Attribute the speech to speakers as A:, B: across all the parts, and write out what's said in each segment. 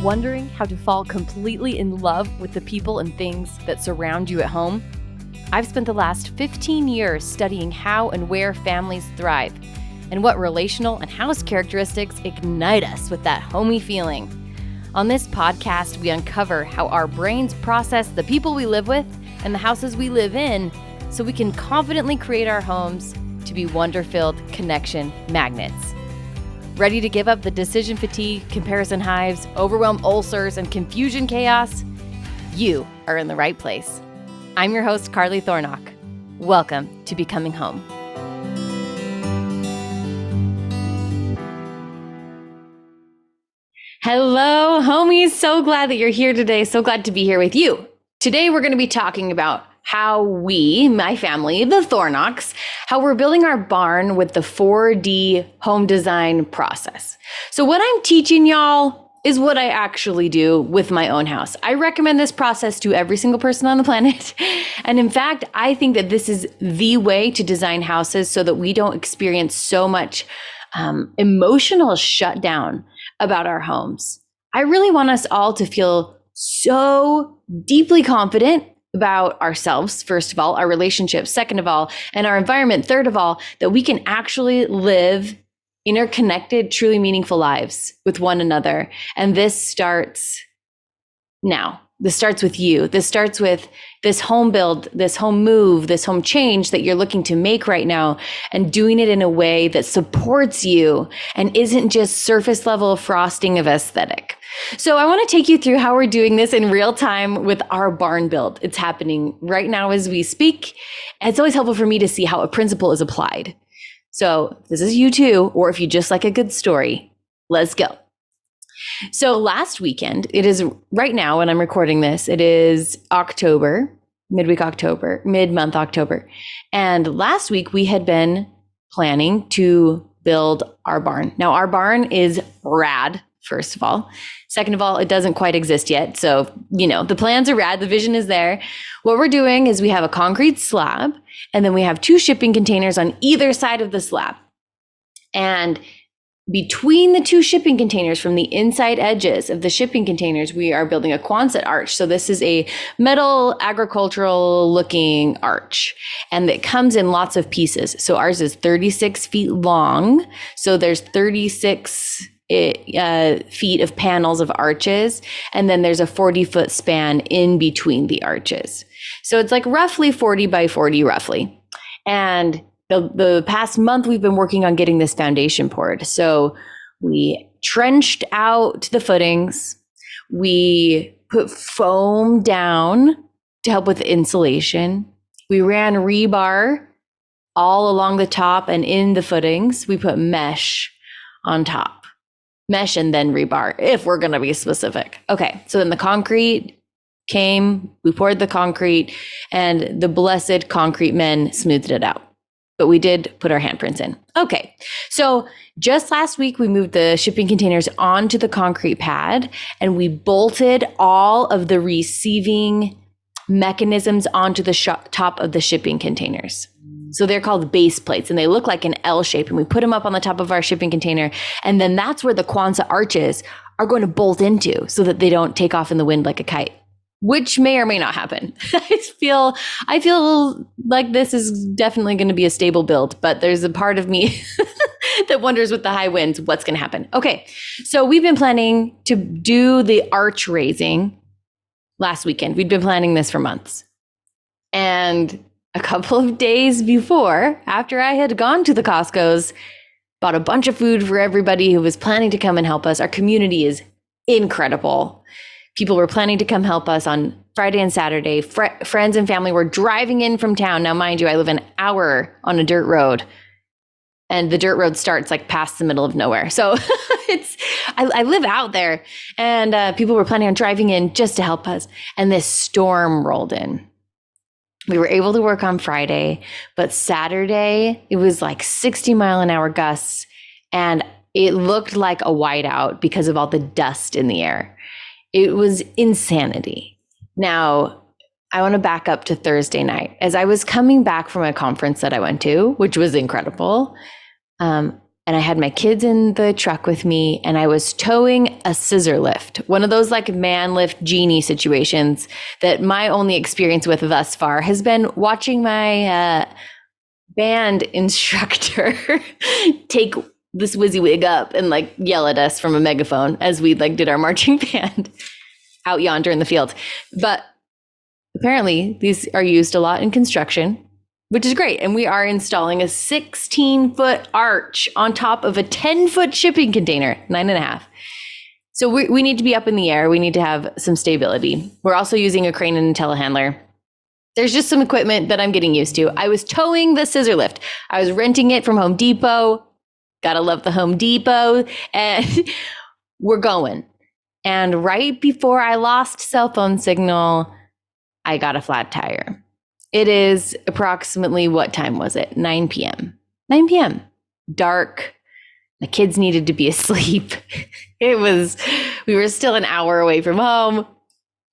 A: Wondering how to fall completely in love with the people and things that surround you at home? I've spent the last 15 years studying how and where families thrive and what relational and house characteristics ignite us with that homey feeling. On this podcast, we uncover how our brains process the people we live with and the houses we live in so we can confidently create our homes to be wonder-filled connection magnets. Ready to give up the decision fatigue, comparison hives, overwhelm ulcers, and confusion chaos? You are in the right place. I'm your host, Carly Thornock. Welcome to Becoming Home. Hello, homies. So glad that you're here today. So glad to be here with you. Today, we're going to be talking about how we, my family, the Thornocks, how we're building our barn with the 4D home design process. So what I'm teaching y'all is what I actually do with my own house. I recommend this process to every single person on the planet. And in fact, I think that this is the way to design houses so that we don't experience so much emotional shutdown about our homes. I really want us all to feel so deeply confident about ourselves, first of all, our relationships, second of all, and our environment, third of all, that we can actually live interconnected, truly meaningful lives with one another. And this starts now. This starts with you. This starts with this home build, this home move, this home change that you're looking to make right now, and doing it in a way that supports you and isn't just surface level frosting of aesthetic. So I want to take you through how we're doing this in real time with our barn build. It's happening right now as we speak. And it's always helpful for me to see how a principle is applied. So if this is you too, or if you just like a good story, let's go. So last weekend, it is right now when I'm recording this, it is October, mid-month October. And last week we had been planning to build our barn. Now our barn is rad, first of all. Second of all, it doesn't quite exist yet. So, the plans are rad, the vision is there. What we're doing is we have a concrete slab, and then we have 2 shipping containers on either side of the slab. And between the 2 shipping containers, from the inside edges of the shipping containers, we are building a Quonset arch. So this is a metal agricultural looking arch, and it comes in lots of pieces. So ours is 36 feet long. So there's 36 feet of panels of arches, and then there's a 40-foot span in between the arches. So it's like roughly 40 by 40 roughly. And the past month, we've been working on getting this foundation poured. So we trenched out the footings. We put foam down to help with insulation. We ran rebar all along the top and in the footings. We put mesh on top. Mesh and then rebar, if we're going to be specific. Okay, so then the concrete came, we poured the concrete, and the blessed concrete men smoothed it out. But we did put our handprints in. Okay, so just last week, we moved the shipping containers onto the concrete pad, and we bolted all of the receiving mechanisms onto the top of the shipping containers. So they're called base plates, and they look like an L shape, and we put them up on the top of our shipping container. And then that's where the Quonset arches are going to bolt into so that they don't take off in the wind like a kite, which may or may not happen. I feel like this is definitely going to be a stable build, but there's a part of me that wonders with the high winds, what's going to happen. Okay, so we've been planning to do the arch raising last weekend. We'd been planning this for months. And a couple of days before, after I had gone to the Costco's, bought a bunch of food for everybody who was planning to come and help us. Our community is incredible. People were planning to come help us on Friday and Saturday. Friends and family were driving in from town. Now, mind you, I live an hour on a dirt road, and the dirt road starts like past the middle of nowhere. So I live out there, and people were planning on driving in just to help us. And this storm rolled in. We were able to work on Friday, but Saturday, it was like 60-mile-an-hour gusts, and it looked like a whiteout because of all the dust in the air. It was insanity. Now, I want to back up to Thursday night. As I was coming back from a conference that I went to, which was incredible, and and I had my kids in the truck with me, and I was towing a scissor lift, one of those like man lift genie situations that my only experience with thus far has been watching my band instructor take this WYSIWYG up and like yell at us from a megaphone as we like did our marching band out yonder in the field. But apparently these are used a lot in construction, which is great. And we are installing a 16-foot arch on top of a 10-foot shipping container, 9.5. So we need to be up in the air. We need to have some stability. We're also using a crane and a telehandler. There's just some equipment that I'm getting used to. I was towing the scissor lift. I was renting it from Home Depot. Gotta love the Home Depot. And we're going. And right before I lost cell phone signal, I got a flat tire. It is approximately, what time was it? 9 p.m. 9 p.m. Dark. The kids needed to be asleep. We were still an hour away from home,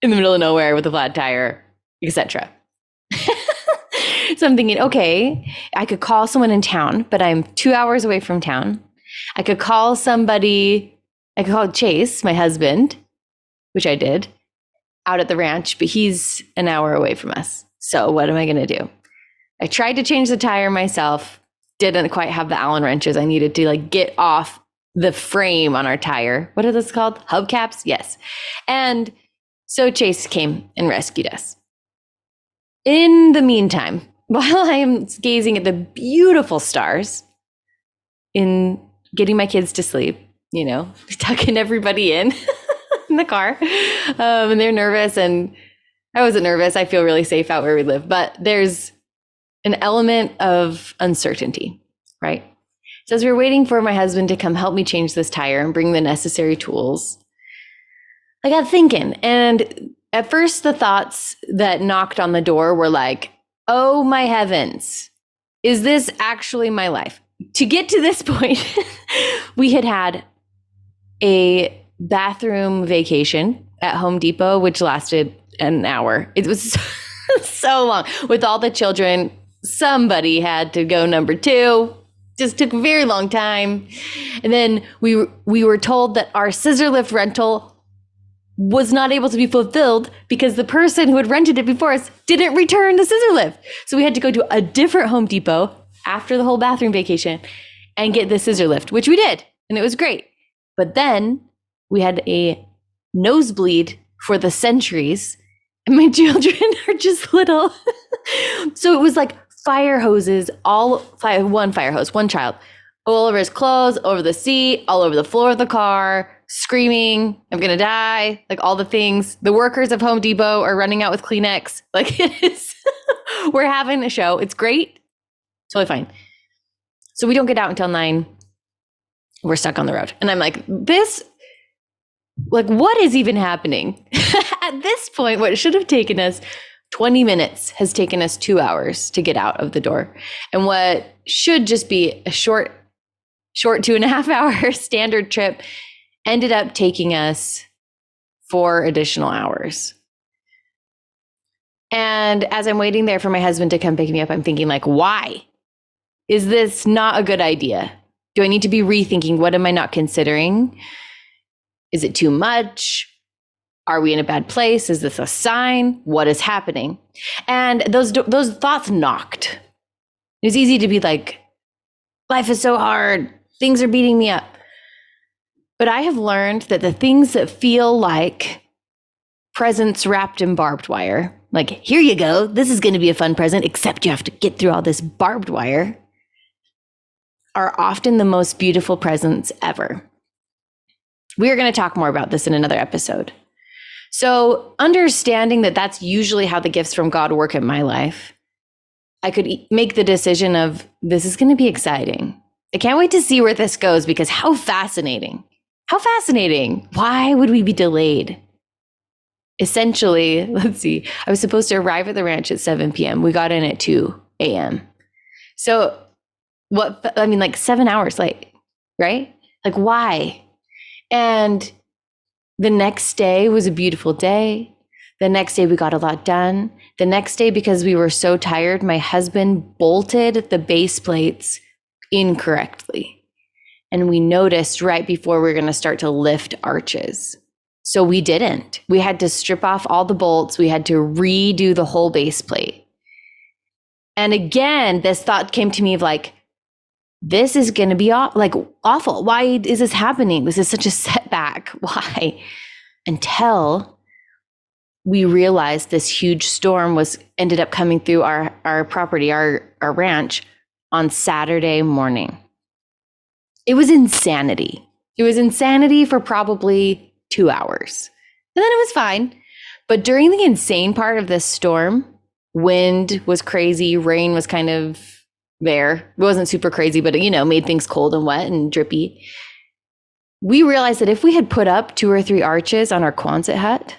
A: in the middle of nowhere with a flat tire, etc. So I'm thinking, okay, I could call someone in town, but I'm 2 hours away from town. I could call Chase, my husband, which I did, out at the ranch, but he's an hour away from us. So what am I going to do? I tried to change the tire myself, didn't quite have the Allen wrenches I needed to like get off the frame on our tire. What are those called? Hubcaps? Yes. And so Chase came and rescued us. In the meantime, while I am gazing at the beautiful stars, in getting my kids to sleep, tucking everybody in the car, and they're nervous, and I wasn't nervous. I feel really safe out where we live, but there's an element of uncertainty, right? So as we were waiting for my husband to come help me change this tire and bring the necessary tools, I got thinking, and at first the thoughts that knocked on the door were like, oh my heavens, is this actually my life? To get to this point, we had a bathroom vacation at Home Depot, which lasted an hour. It was so long. With all the children, somebody had to go number 2. Just took a very long time. And then we were told that our scissor lift rental was not able to be fulfilled because the person who had rented it before us didn't return the scissor lift. So we had to go to a different Home Depot after the whole bathroom vacation and get the scissor lift, which we did. And it was great. But then we had a nosebleed for the Centuries, and my children are just little. So it was like fire hoses, one fire hose, one child, all over his clothes, over the seat, all over the floor of the car, screaming, I'm going to die, like all the things. The workers of Home Depot are running out with Kleenex. Like it is, we're having a show. It's great. Totally fine. So we don't get out until 9. We're stuck on the road. And I'm like, what is even happening? At this point, what should have taken us 20 minutes has taken us 2 hours to get out of the door. And what should just be a short 2.5 hour standard trip ended up taking us 4 additional hours. And as I'm waiting there for my husband to come pick me up, I'm thinking like, why? Is this not a good idea? Do I need to be rethinking? What am I not considering? Is it too much? Are we in a bad place? Is this a sign? What is happening? And those thoughts knocked. It was easy to be like, life is so hard. Things are beating me up. But I have learned that the things that feel like presents wrapped in barbed wire, like, here you go, this is going to be a fun present, except you have to get through all this barbed wire, are often the most beautiful presents ever. We are going to talk more about this in another episode. So understanding that that's usually how the gifts from God work in my life, I could make the decision of, this is going to be exciting. I can't wait to see where this goes, because how fascinating. How fascinating. Why would we be delayed? Essentially, let's see, I was supposed to arrive at the ranch at 7 p.m. We got in at 2 a.m. So like 7 hours late, right? Like, why? And the next day was a beautiful day. The next day we got a lot done. The next day, because we were so tired, my husband bolted the base plates incorrectly. And we noticed right before we were going to start to lift arches. So we didn't. We had to strip off all the bolts. We had to redo the whole base plate. And again, this thought came to me of like, this is going to be awful. Why is this happening? This is such a setback. Why? Until we realized this huge storm ended up coming through our property, our ranch on Saturday morning. It was insanity. It was insanity for probably 2 hours. And then it was fine. But during the insane part of this storm, wind was crazy, rain was kind of there. It wasn't super crazy, but made things cold and wet and drippy. We realized that if we had put up 2 or 3 arches on our Quonset hut,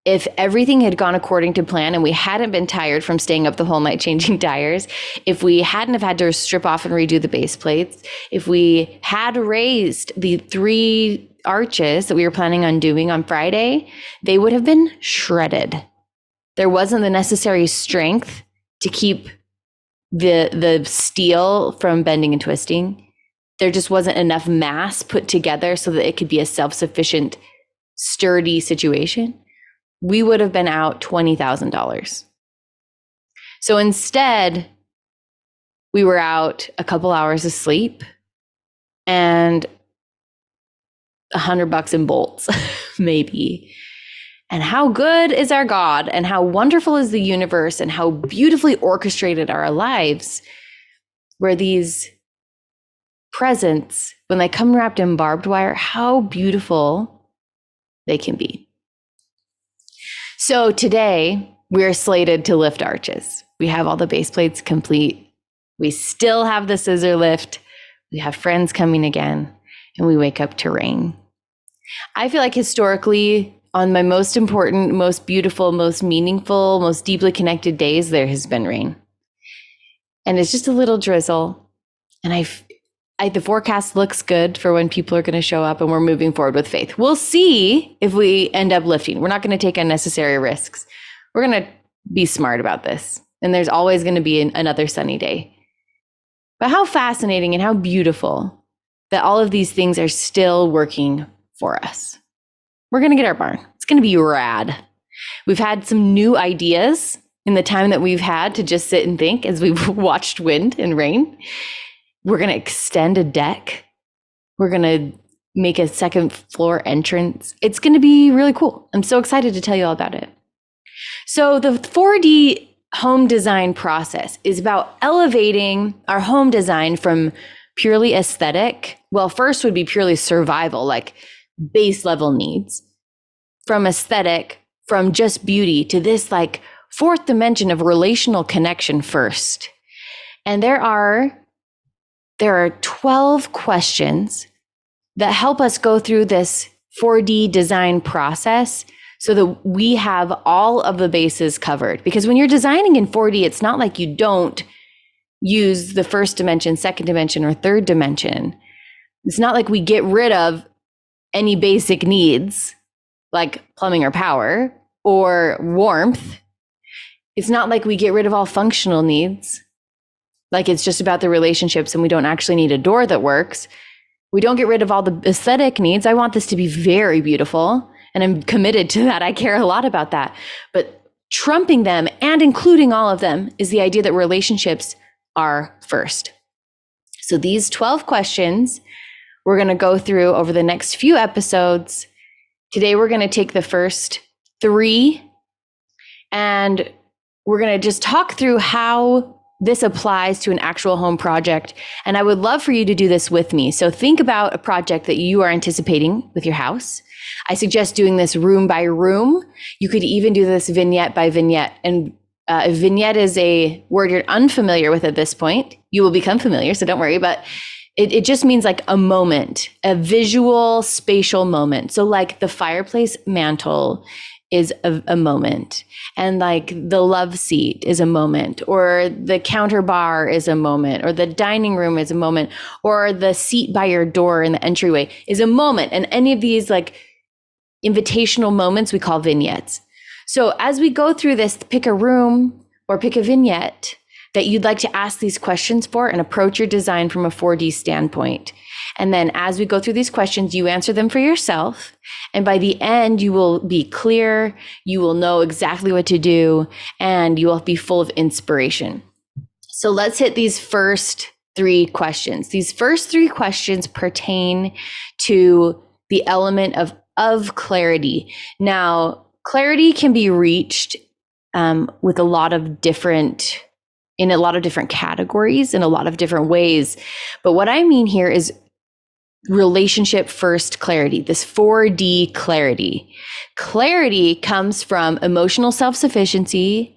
A: if everything had gone according to plan and we hadn't been tired from staying up the whole night changing tires, if we hadn't have had to strip off and redo the base plates, if we had raised the 3 arches that we were planning on doing on Friday, they would have been shredded. There wasn't the necessary strength to keep the steel from bending and twisting. There just wasn't enough mass put together so that it could be a self-sufficient, sturdy situation. We would have been out $20,000. So instead, we were out a couple hours of sleep and $100 in bolts, maybe. And how good is our God, and how wonderful is the universe, and how beautifully orchestrated are our lives, where these presents, when they come wrapped in barbed wire, how beautiful they can be. So today we're slated to lift arches. We have all the base plates complete. We still have the scissor lift. We have friends coming again, and we wake up to rain. I feel like historically, on my most important, most beautiful, most meaningful, most deeply connected days, there has been rain. And it's just a little drizzle. And the forecast looks good for when people are going to show up, and we're moving forward with faith. We'll see if we end up lifting. We're not going to take unnecessary risks. We're going to be smart about this. And there's always going to be another sunny day. But how fascinating and how beautiful that all of these things are still working for us. We're going to get our barn. It's going to be rad. We've had some new ideas in the time that we've had to just sit and think as we've watched wind and rain. We're going to extend a deck. We're going to make a second floor entrance. It's going to be really cool. I'm so excited to tell you all about it. So the 4D home design process is about elevating our home design from purely aesthetic. Well, first would be purely survival, like base level needs, from aesthetic, from just beauty to this like fourth dimension of relational connection first. And there are 12 questions that help us go through this 4D design process so that we have all of the bases covered. Because when you're designing in 4D, it's not like you don't use the first dimension, second dimension, or third dimension. It's not like we get rid of any basic needs like plumbing or power or warmth. It's not like we get rid of all functional needs. Like it's just about the relationships and we don't actually need a door that works. We don't get rid of all the aesthetic needs. I want this to be very beautiful and I'm committed to that. I care a lot about that. But trumping them and including all of them is the idea that relationships are first. So these 12 questions we're going to go through over the next few episodes. Today we're going to take the first 3 and we're going to just talk through how this applies to an actual home project. And I would love for you to do this with me. So think about a project that you are anticipating with your house. I suggest doing this room by room. You could even do this vignette by vignette. And a vignette is a word you're unfamiliar with at this point. You will become familiar, so don't worry. But it just means like a moment, a visual, spatial moment. So like the fireplace mantle is a moment, and like the love seat is a moment, or the counter bar is a moment, or the dining room is a moment, or the seat by your door in the entryway is a moment. And any of these like invitational moments we call vignettes. So as we go through this, pick a room or pick a vignette that you'd like to ask these questions for and approach your design from a 4D standpoint. And then as we go through these questions, you answer them for yourself. And by the end, you will be clear, you will know exactly what to do, and you will be full of inspiration. So let's hit these first 3 questions. These first 3 questions pertain to the element of clarity. Now, clarity can be reached with a lot of different categories in a lot of different ways. But what I mean here is relationship first clarity, this 4D clarity. Clarity comes from emotional self-sufficiency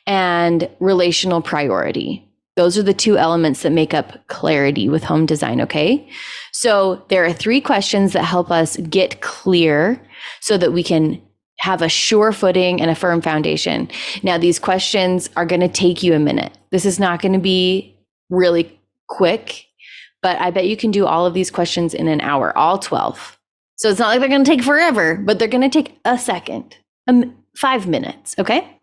A: and relational priority. Those are the 2 elements that make up clarity with home design, okay? So there are 3 questions that help us get clear so that we can have a sure footing and a firm foundation. Now, these questions are going to take you a minute. This is not going to be really quick, but I bet you can do all of these questions in an hour, all 12. So it's not like they're going to take forever, but they're going to take a second, 5 minutes, okay?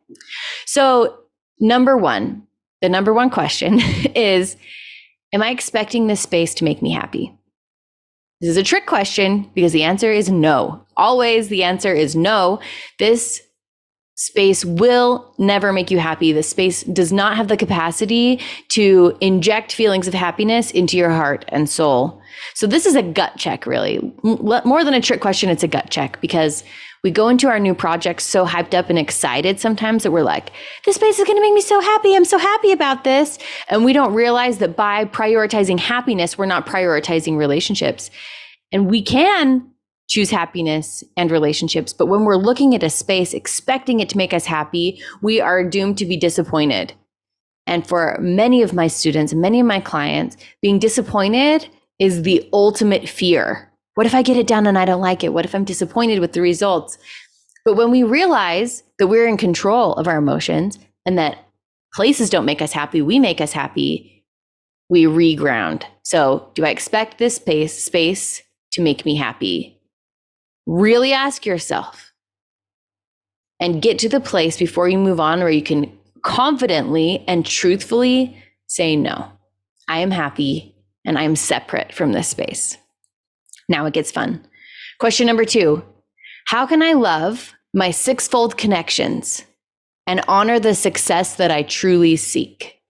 A: So the number one question is, am I expecting this space to make me happy? This is a trick question because the answer is no. Always the answer is no. This space will never make you happy. This space does not have the capacity to inject feelings of happiness into your heart and soul. So this is a gut check, really. More than a trick question, it's a gut check because we go into our new projects so hyped up and excited sometimes that we're like, this space is going to make me so happy. I'm so happy about this. And we don't realize that by prioritizing happiness, we're not prioritizing relationships. And we can choose happiness and relationships. But when we're looking at a space, expecting it to make us happy, we are doomed to be disappointed. And for many of my students, many of my clients, being disappointed is the ultimate fear. What if I get it done and I don't like it? What if I'm disappointed with the results? But when we realize that we're in control of our emotions and that places don't make us happy, we make us happy, we reground. So do I expect this space to make me happy? Really ask yourself and get to the place before you move on where you can confidently and truthfully say, no, I am happy and I am separate from this space. Now it gets fun. Question number 2, how can I love my 6-fold connections and honor the success that I truly seek?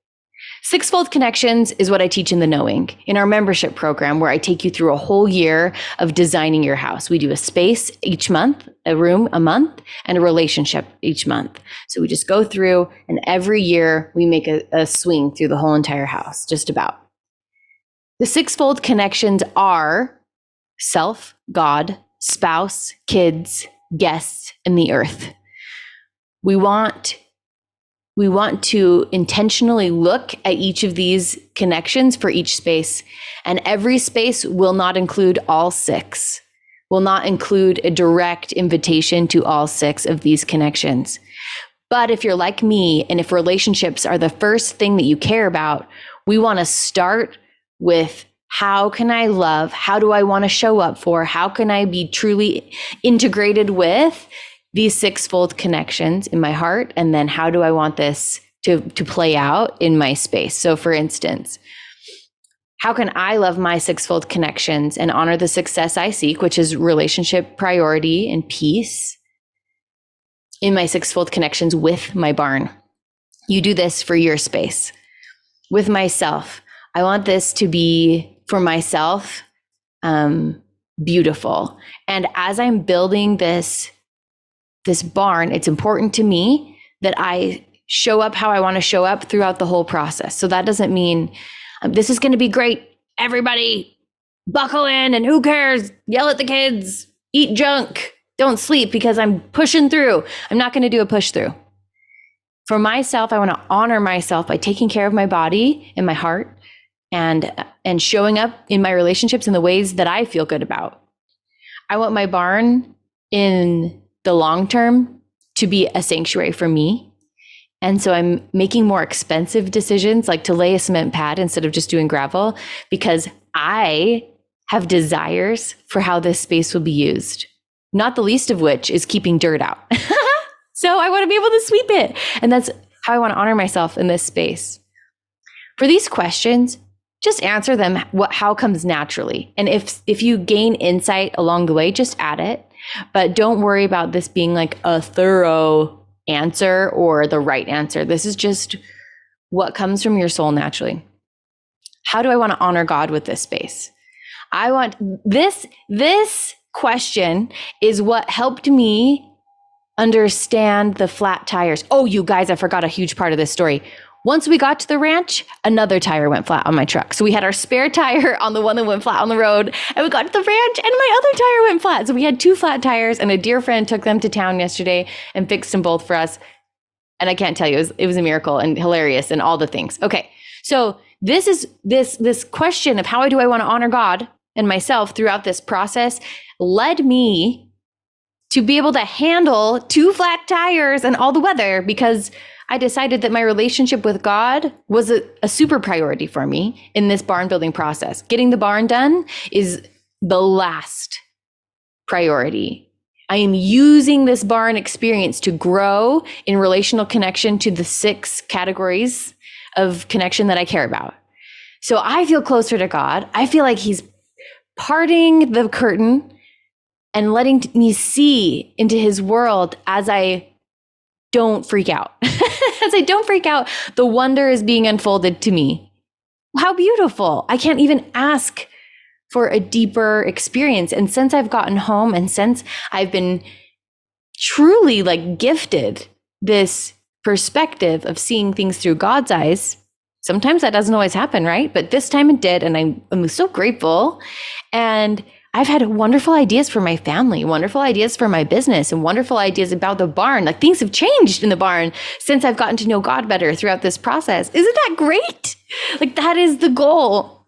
A: 6-fold connections is what I teach in the Knowing, in our membership program, where I take you through a whole year of designing your house. We do a space each month, a room a month, and a relationship each month. So we just go through, and every year we make a swing through the whole entire house, just about. The 6-fold connections are self, God, spouse, kids, guests, and the earth. We want to intentionally look at each of these connections for each space, and every space will not include all 6, will not include a direct invitation to all 6 of these connections. But if you're like me, and if relationships are the first thing that you care about, we want to start with, how can I love? How do I want to show up for? How can I be truly integrated with these 6-fold connections in my heart? And then how do I want this to play out in my space? So for instance, how can I love my 6-fold connections and honor the success I seek, which is relationship priority and peace, in my 6-fold connections with my barn? You do this for your space. With myself, I want this to be, for myself, beautiful. And as I'm building this barn, it's important to me that I show up how I want to show up throughout the whole process. So that doesn't mean this is going to be great. Everybody buckle in, and who cares? Yell at the kids, eat junk, don't sleep because I'm pushing through. I'm not going to do a push through. For myself, I want to honor myself by taking care of my body and my heart and showing up in my relationships in the ways that I feel good about. I want my barn in the long term to be a sanctuary for me. And so I'm making more expensive decisions, like to lay a cement pad instead of just doing gravel, because I have desires for how this space will be used, not the least of which is keeping dirt out. So I want to be able to sweep it. And that's how I want to honor myself in this space. For these questions, just answer them how comes naturally. And if you gain insight along the way, just add it. But don't worry about this being like a thorough answer or the right answer. This is just what comes from your soul naturally. How do I want to honor God with this space? I want this question is what helped me understand the flat tires. Oh, you guys, I forgot a huge part of this story. Once we got to the ranch, another tire went flat on my truck. So we had our spare tire on the one that went flat on the road, and we got to the ranch and my other tire went flat. So we had 2 flat tires, and a dear friend took them to town yesterday and fixed them both for us. And I can't tell you, it was a miracle and hilarious and all the things. Okay. So this is this question of how do I want to honor God and myself throughout this process led me to be able to handle 2 flat tires and all the weather, because I decided that my relationship with God was a super priority for me in this barn building process. Getting the barn done is the last priority. I am using this barn experience to grow in relational connection to the 6 categories of connection that I care about. So I feel closer to God. I feel like he's parting the curtain and letting me see into his world as I don't freak out. As I don't freak out, the wonder is being unfolded to me. How beautiful. I can't even ask for a deeper experience. And since I've gotten home and since I've been truly like gifted this perspective of seeing things through God's eyes, sometimes that doesn't always happen, right? But this time it did. And I'm so grateful. And I've had wonderful ideas for my family, wonderful ideas for my business, and wonderful ideas about the barn. Like things have changed in the barn since I've gotten to know God better throughout this process. Isn't that great? Like that is the goal.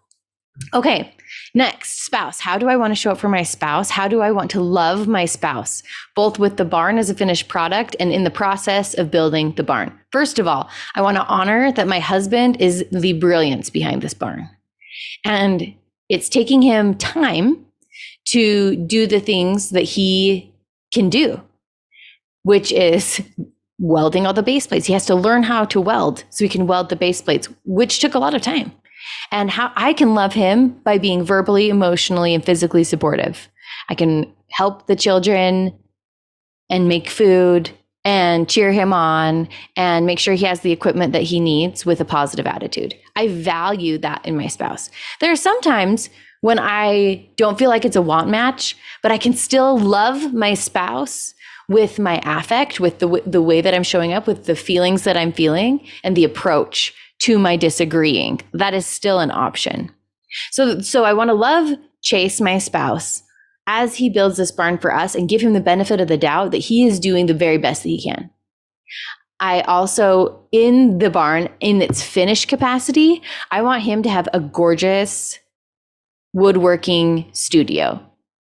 A: Okay. Next, spouse. How do I want to show up for my spouse? How do I want to love my spouse, both with the barn as a finished product and in the process of building the barn? First of all, I want to honor that my husband is the brilliance behind this barn. And it's taking him time to do the things that he can do, which is welding all the base plates. He has to learn how to weld so he can weld the base plates, which took a lot of time. And how I can love him by being verbally, emotionally, and physically supportive. I can help the children and make food and cheer him on and make sure he has the equipment that he needs with a positive attitude. I value that in my spouse. There are some times when I don't feel like it's a want match, but I can still love my spouse with my affect, with the way that I'm showing up, with the feelings that I'm feeling, and the approach to my disagreeing. That is still an option. So I want to love Chase, my spouse, as he builds this barn for us and give him the benefit of the doubt that he is doing the very best that he can. I also, in the barn, in its finished capacity, I want him to have a gorgeous woodworking studio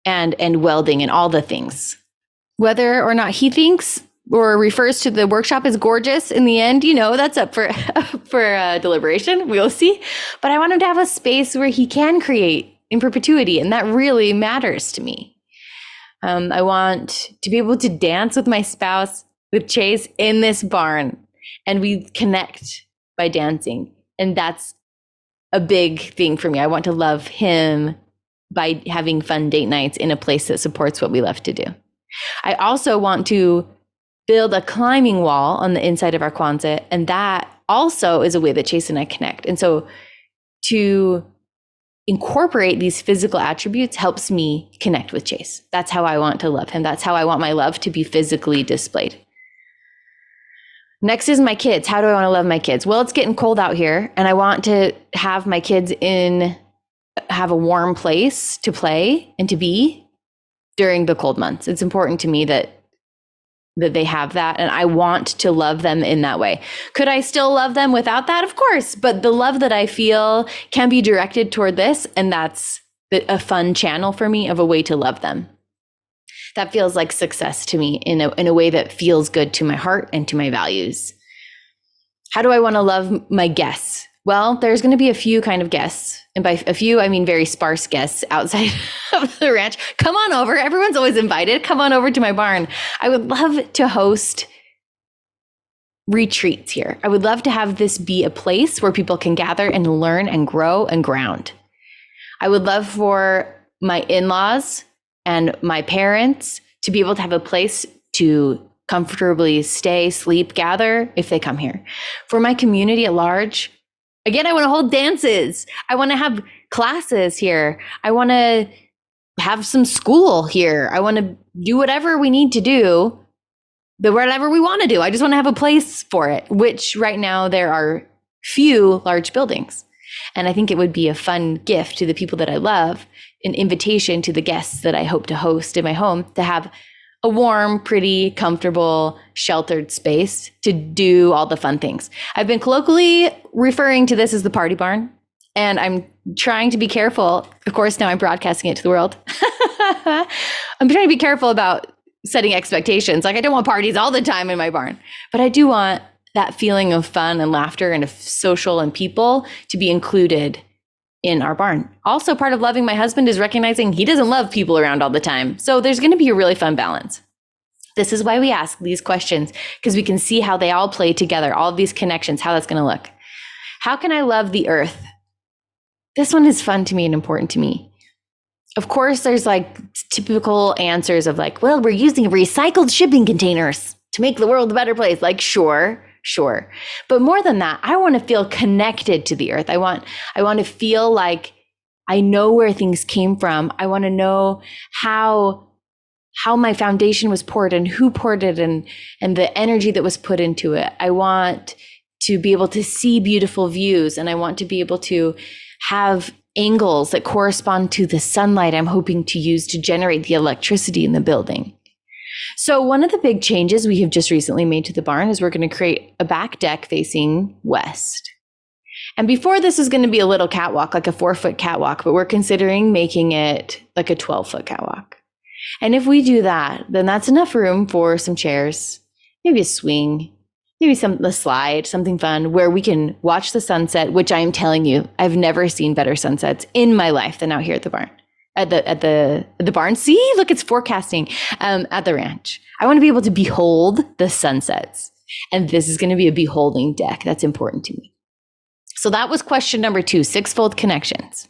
A: and welding and all the things. Whether or not he thinks or refers to the workshop as gorgeous in the end, that's up for deliberation. We'll see. But I want him to have a space where he can create in perpetuity, and that really matters to me. I want to be able to dance with my spouse, with Chase, in this barn, and we connect by dancing. And that's a big thing for me. I want to love him by having fun date nights in a place that supports what we love to do. I also want to build a climbing wall on the inside of our Quonset, and that also is a way that Chase and I connect. And so to incorporate these physical attributes helps me connect with Chase. That's how I want to love him. That's how I want my love to be physically displayed. Next is my kids. How do I want to love my kids? Well, it's getting cold out here, and I want to have my kids have a warm place to play and to be during the cold months. It's important to me that they have that, and I want to love them in that way. Could I still love them without that? Of course, but the love that I feel can be directed toward this, and that's a fun channel for me of a way to love them. That feels like success to me in a way that feels good to my heart and to my values. How do I want to love my guests? Well, there's going to be a few kind of guests. And by a few, I mean very sparse guests outside of the ranch. Come on over. Everyone's always invited. Come on over to my barn. I would love to host retreats here. I would love to have this be a place where people can gather and learn and grow and ground. I would love for my in-laws and my parents to be able to have a place to comfortably stay, sleep, gather if they come here. For my community at large, again, I want to hold dances. I want to have classes here. I want to have some school here. I want to do whatever we need to do, whatever we want to do. I just want to have a place for it, which right now there are few large buildings. And I think it would be a fun gift to the people that I love, an invitation to the guests that I hope to host in my home, to have a warm, pretty, comfortable, sheltered space to do all the fun things. I've been colloquially referring to this as the party barn, and I'm trying to be careful. Of course, now I'm broadcasting it to the world. I'm trying to be careful about setting expectations. Like, I don't want parties all the time in my barn, but I do want that feeling of fun and laughter and of social and people to be included in our barn. Also, part of loving my husband is recognizing he doesn't love people around all the time. So there's going to be a really fun balance. This is why we ask these questions, because we can see how they all play together, all of these connections, how that's going to look. How can I love the earth? This one is fun to me and important to me. Of course, there's like typical answers of like, well, we're using recycled shipping containers to make the world a better place. Like, sure. But more than that, I want to feel connected to the earth. I want to feel like I know where things came from. I want to know how my foundation was poured and who poured it and the energy that was put into it. I want to be able to see beautiful views, and I want to be able to have angles that correspond to the sunlight I'm hoping to use to generate the electricity in the building. So one of the big changes we have just recently made to the barn is we're going to create a back deck facing west. And before, this is going to be a little catwalk, like a 4-foot catwalk, but we're considering making it like a 12-foot catwalk. And if we do that, then that's enough room for some chairs, maybe a swing, maybe a slide, something fun where we can watch the sunset, which I am telling you, I've never seen better sunsets in my life than out here at the barn. At the barn. See, look, it's forecasting at the ranch. I want to be able to behold the sunsets. And this is going to be a beholding deck. That's important to me. So that was question number 2, 6-fold connections.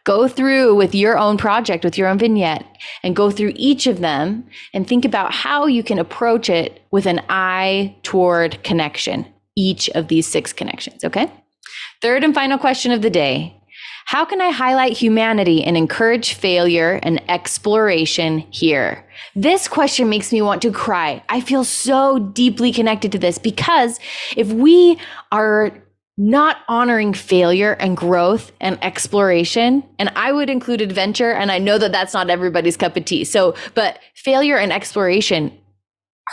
A: Go through with your own project, with your own vignette, and go through each of them and think about how you can approach it with an eye toward connection, each of these 6 connections, okay? Third and final question of the day. How can I highlight humanity and encourage failure and exploration here? This question makes me want to cry. I feel so deeply connected to this, because if we are not honoring failure and growth and exploration, and I would include adventure, and I know that that's not everybody's cup of tea. But failure and exploration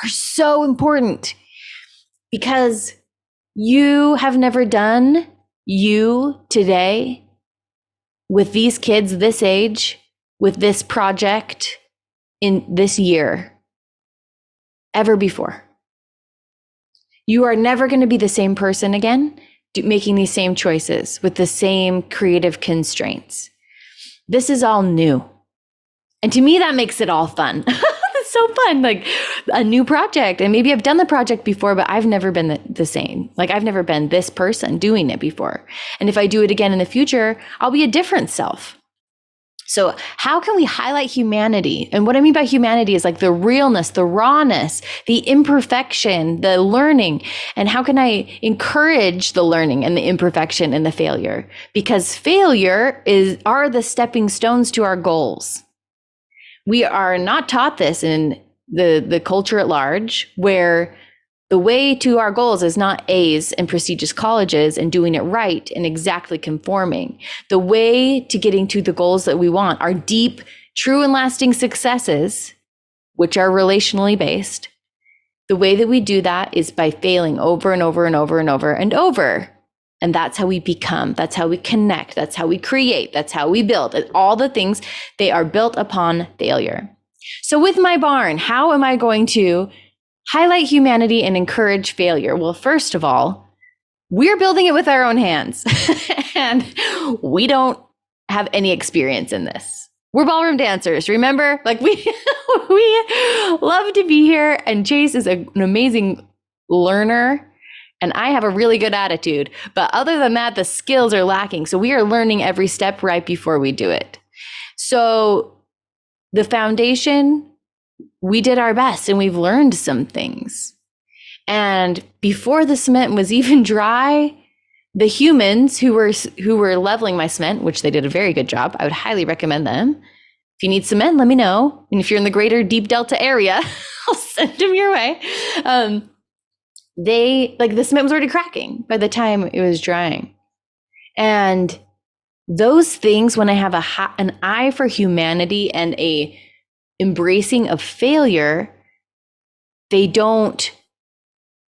A: are so important, because you have never done you today with these kids this age, with this project in this year, ever before. You are never going to be the same person again, making these same choices with the same creative constraints. This is all new. And to me, that makes it all fun. It's so fun, like a new project. And maybe I've done the project before, but I've never been the same. Like, I've never been this person doing it before. And if I do it again in the future, I'll be a different self. So how can we highlight humanity? And what I mean by humanity is like the realness, the rawness, the imperfection, the learning. And how can I encourage the learning and the imperfection and the failure? Because failure are the stepping stones to our goals. We are not taught this in the culture at large, where the way to our goals is not A's and prestigious colleges and doing it right and exactly conforming. The way to getting to the goals that we want are deep, true and lasting successes, which are relationally based. The way that we do that is by failing over and over and over and over and over. And that's how we become, that's how we connect, that's how we create, that's how we build. All the things, they are built upon failure. So with my barn, how am I going to highlight humanity and encourage failure? Well, first of all, we're building it with our own hands. And we don't have any experience in this. We're ballroom dancers, remember? Like we love to be here. And Chase is an amazing learner And I have a really good attitude. But other than that, the skills are lacking. So we are learning every step right before we do it. So the foundation, we did our best and we've learned some things. And before the cement was even dry, the humans who were leveling my cement, which they did a very good job, I would highly recommend them. If you need cement, let me know. And if you're in the greater Deep Delta area, I'll send them your way. The cement was already cracking by the time it was drying. And those things, when I have an eye for humanity and a embracing of failure, they don't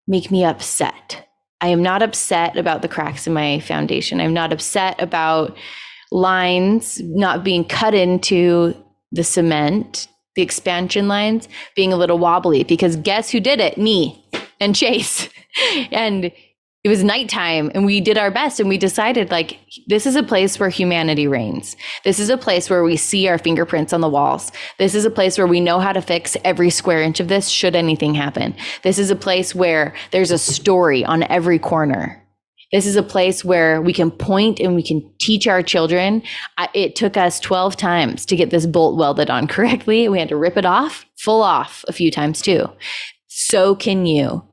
A: make me upset. I am not upset about the cracks in my foundation. I'm not upset about lines not being cut into the cement, the expansion lines being a little wobbly, because guess who did it? Me and Chase. And it was nighttime and we did our best and we decided, like, this is a place where humanity reigns. This is a place where we see our fingerprints on the walls. This is a place where we know how to fix every square inch of this should anything happen. This is a place where there's a story on every corner. This is a place where we can point and we can teach our children. It took us 12 times to get this bolt welded on correctly. We had to rip it off, full off a few times too. So can you.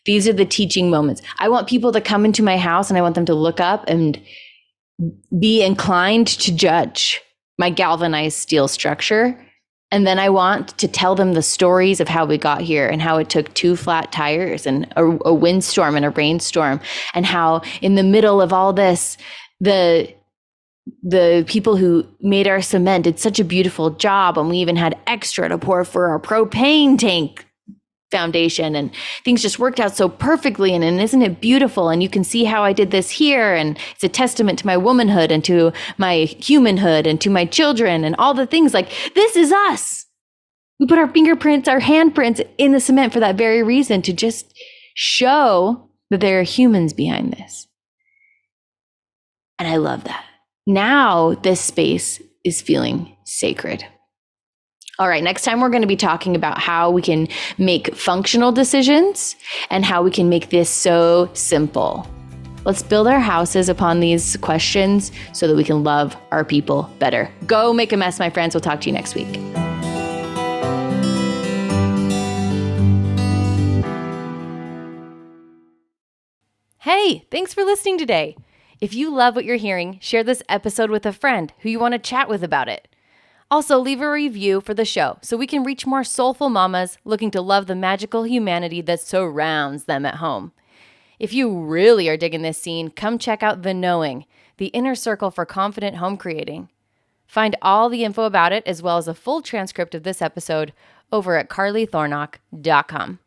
A: These are the teaching moments. I want people to come into my house and I want them to look up and be inclined to judge my galvanized steel structure. And then I want to tell them the stories of how we got here and how it took 2 flat tires and a windstorm and a rainstorm, and how in the middle of all this, the people who made our cement did such a beautiful job, and we even had extra to pour for our propane tank foundation, and things just worked out so perfectly. And isn't it beautiful? And you can see how I did this here. And it's a testament to my womanhood and to my humanhood and to my children and all the things. Like, this is us. We put our fingerprints, our handprints in the cement for that very reason, to just show that there are humans behind this. And I love that. Now this space is feeling sacred. All right, next time we're going to be talking about how we can make functional decisions and how we can make this so simple. Let's build our houses upon these questions so that we can love our people better. Go make a mess, my friends. We'll talk to you next week. Hey, thanks for listening today. If you love what you're hearing, share this episode with a friend who you want to chat with about it. Also, leave a review for the show so we can reach more soulful mamas looking to love the magical humanity that surrounds them at home. If you really are digging this scene, come check out The Knowing, the inner circle for confident home creating. Find all the info about it, as well as a full transcript of this episode, over at carlythornock.com.